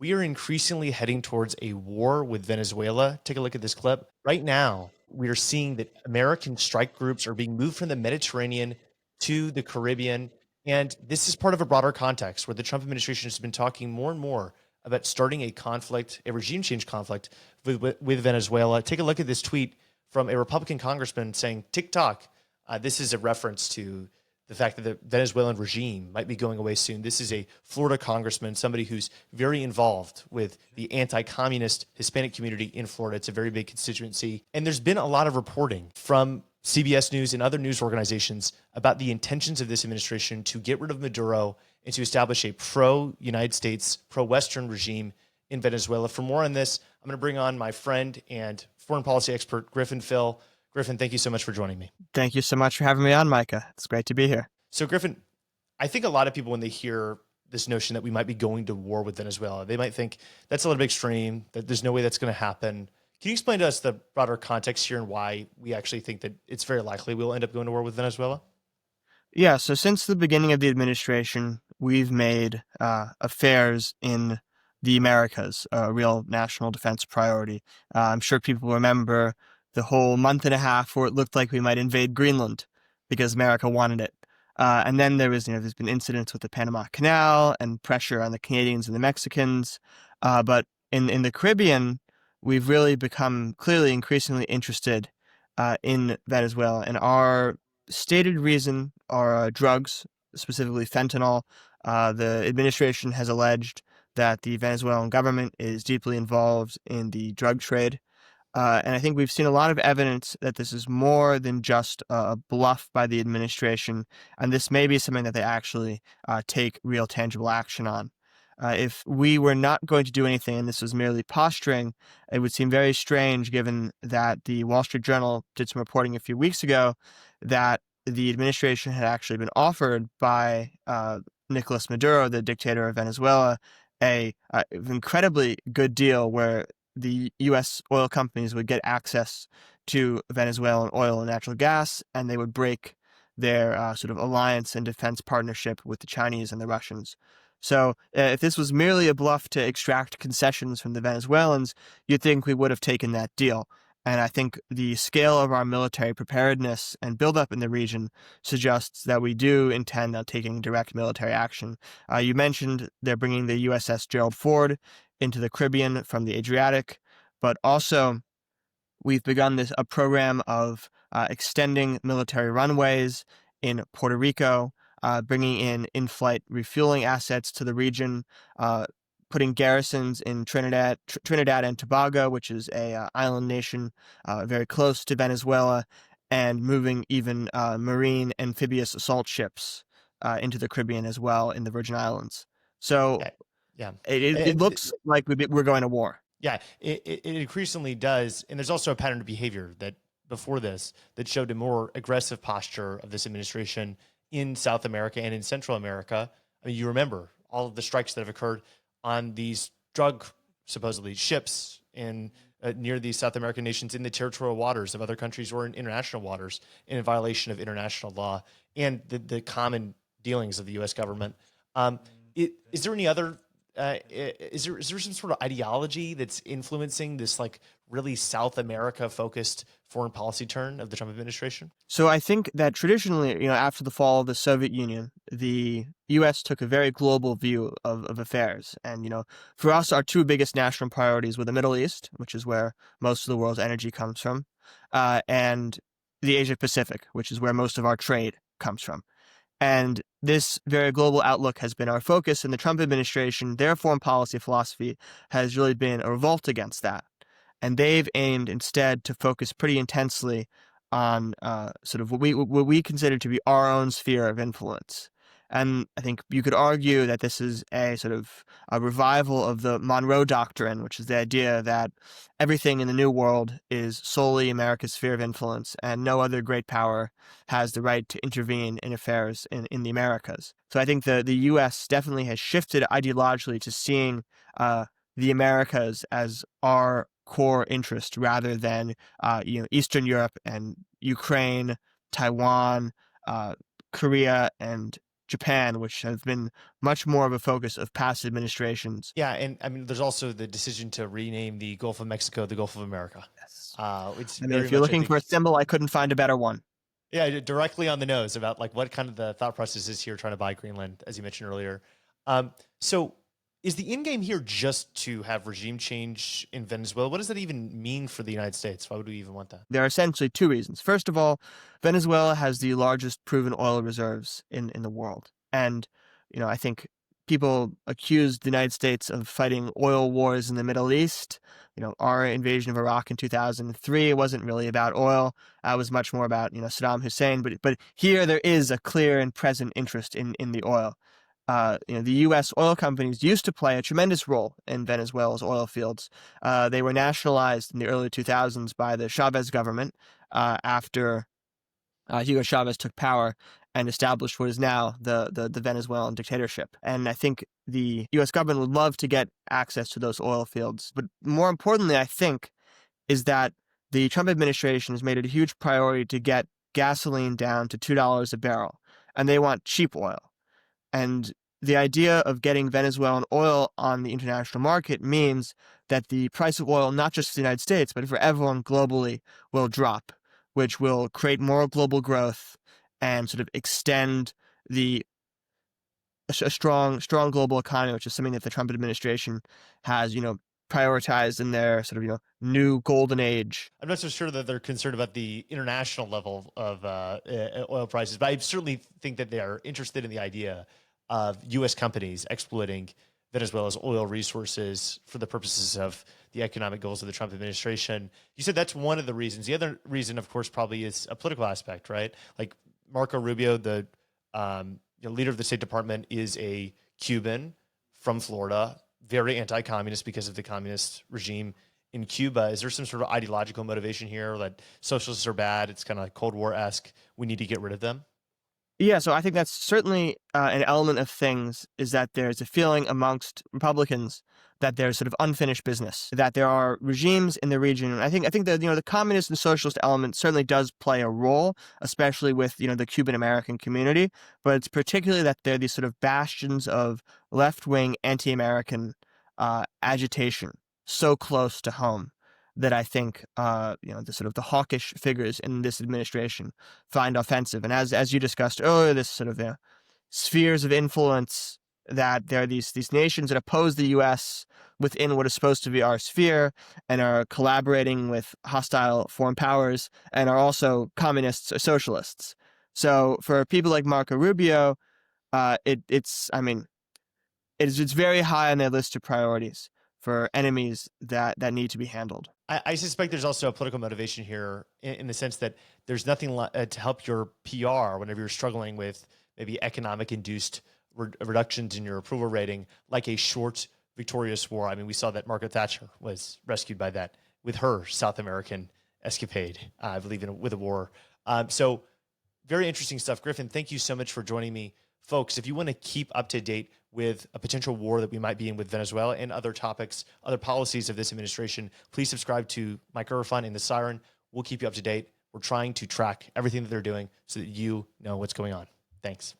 We are increasingly heading towards a war with Venezuela. Take a look at this clip. Right now, we are seeing that American strike groups are being moved from the Mediterranean to the Caribbean. And this is part of a broader context where the Trump administration has been talking more and more about starting a conflict, a regime change conflict with Venezuela. Take a look at this tweet from a Republican congressman saying, TikTok. This is a reference to the fact that the Venezuelan regime might be going away soon. This is a Florida congressman, somebody who's very involved with the anti-communist Hispanic community in Florida. It's a very big constituency. And there's been a lot of reporting from CBS News and other news organizations about the intentions of this administration to get rid of Maduro and to establish a pro-United States, pro-Western regime in Venezuela. For more on this, I'm going to bring on my friend and foreign policy expert, Griffin Fill. Griffin, thank you so much for joining me. Thank you so much for having me on, Micah. It's great to be here. So, Griffin, I think a lot of people, when they hear this notion that we might be going to war with Venezuela, they might think that's a little bit extreme, that there's no way that's going to happen. Can you explain to us the broader context here and why we actually think that it's very likely we'll end up going to war with Venezuela? Yeah, so since the beginning of the administration, we've made affairs in the Americas a real national defense priority. I'm sure people remember the whole month and a half where it looked like we might invade Greenland because America wanted it. And then there's been incidents with the Panama Canal and pressure on the Canadians and the Mexicans. But in the Caribbean, we've really become clearly increasingly interested in Venezuela. And our stated reason are drugs, specifically fentanyl. The administration has alleged that the Venezuelan government is deeply involved in the drug trade. And I think we've seen a lot of evidence that this is more than just a bluff by the administration, and this may be something that they actually take real tangible action on. If we were not going to do anything and this was merely posturing, it would seem very strange given that the Wall Street Journal did some reporting a few weeks ago that the administration had actually been offered by Nicolas Maduro, the dictator of Venezuela, a incredibly good deal where the U.S. oil companies would get access to Venezuelan oil and natural gas, and they would break their sort of alliance and defense partnership with the Chinese and the Russians. So if this was merely a bluff to extract concessions from the Venezuelans, you'd think we would have taken that deal. And I think the scale of our military preparedness and buildup in the region suggests that we do intend on taking direct military action. You mentioned they're bringing the USS Gerald Ford into the Caribbean from the Adriatic, but also we've begun a program of extending military runways in Puerto Rico, bringing in-flight refueling assets to the region, putting garrisons in Trinidad and Tobago, which is a island nation very close to Venezuela, and moving even marine amphibious assault ships into the Caribbean as well in the Virgin Islands. So Yeah. it looks like we're going to war. Yeah, it increasingly does. And there's also a pattern of behavior that before this that showed a more aggressive posture of this administration in South America and in Central America. I mean, you remember all of the strikes that have occurred on these drug, supposedly, ships in near these South American nations in the territorial waters of other countries or in international waters in violation of international law and the common dealings of the U.S. government. Is there any other is there some sort of ideology that's influencing this like really South America focused foreign policy turn of the Trump administration? So I think that traditionally, after the fall of the Soviet Union, the U.S. took a very global view of affairs. And, for us, our two biggest national priorities were the Middle East, which is where most of the world's energy comes from, and the Asia Pacific, which is where most of our trade comes from. And this very global outlook has been our focus, and the Trump administration, their foreign policy philosophy has really been a revolt against that. And they've aimed instead to focus pretty intensely on sort of what we consider to be our own sphere of influence. And I think you could argue that this is a sort of a revival of the Monroe Doctrine, which is the idea that everything in the New World is solely America's sphere of influence, and no other great power has the right to intervene in affairs in the Americas. So I think the U.S. definitely has shifted ideologically to seeing the Americas as our core interest rather than Eastern Europe and Ukraine, Taiwan, Korea, and Japan, which have been much more of a focus of past administrations. Yeah, and I mean, there's also the decision to rename the Gulf of Mexico the Gulf of America. Yes. It's I mean, very if you're much, I looking for a think, symbol, I couldn't find a better one. yeah, directly on the nose about like what kind of the thought process is here trying to buy Greenland, as you mentioned earlier. So is the end game here just to have regime change in Venezuela? What does that even mean for the United States? Why would we even want that? There are essentially two reasons. First of all, Venezuela has the largest proven oil reserves in the world. And, I think people accused the United States of fighting oil wars in the Middle East. Our invasion of Iraq in 2003 wasn't really about oil. It was much more about, Saddam Hussein. But here there is a clear and present interest in the oil. The U.S. oil companies used to play a tremendous role in Venezuela's oil fields. They were nationalized in the early 2000s by the Chavez government after Hugo Chavez took power and established what is now the Venezuelan dictatorship. And I think the U.S. government would love to get access to those oil fields. But more importantly, I think, is that the Trump administration has made it a huge priority to get gasoline down to $2 a barrel. And they want cheap oil. And the idea of getting Venezuelan oil on the international market means that the price of oil, not just for the United States, but for everyone globally, will drop, which will create more global growth and sort of extend a strong global economy, which is something that the Trump administration has, prioritized in their sort of, new golden age. I'm not so sure that they're concerned about the international level of oil prices, but I certainly think that they are interested in the idea of U.S. companies exploiting Venezuela's oil resources for the purposes of the economic goals of the Trump administration. You said that's one of the reasons. The other reason, of course, probably is a political aspect, right? Like Marco Rubio, the leader of the State Department, is a Cuban from Florida, very anti-communist because of the communist regime in Cuba. Is there some sort of ideological motivation here that socialists are bad? It's kind of like Cold War-esque. We need to get rid of them. Yeah, so I think that's certainly an element of things, is that there's a feeling amongst Republicans that there's sort of unfinished business, that there are regimes in the region. And I think that, the communist and socialist element certainly does play a role, especially with, the Cuban American community. But it's particularly that they're these sort of bastions of left-wing anti-American agitation so close to home that I think, the sort of the hawkish figures in this administration find offensive. And as you discussed earlier, this sort of spheres of influence, that there are these nations that oppose the U.S. within what is supposed to be our sphere and are collaborating with hostile foreign powers and are also communists or socialists. So for people like Marco Rubio, it's very high on their list of priorities for enemies that need to be handled. I suspect there's also a political motivation here in the sense that there's nothing to help your PR whenever you're struggling with maybe economic induced reductions in your approval rating, like a short victorious war. I mean, we saw that Margaret Thatcher was rescued by that with her South American escapade, I believe, with a war. So very interesting stuff. Griffin, thank you so much for joining me. Folks, if you want to keep up to date with a potential war that we might be in with Venezuela and other topics, other policies of this administration, please subscribe to Micah Erfan and the Siren. We'll keep you up to date. We're trying to track everything that they're doing so that you know what's going on. Thanks.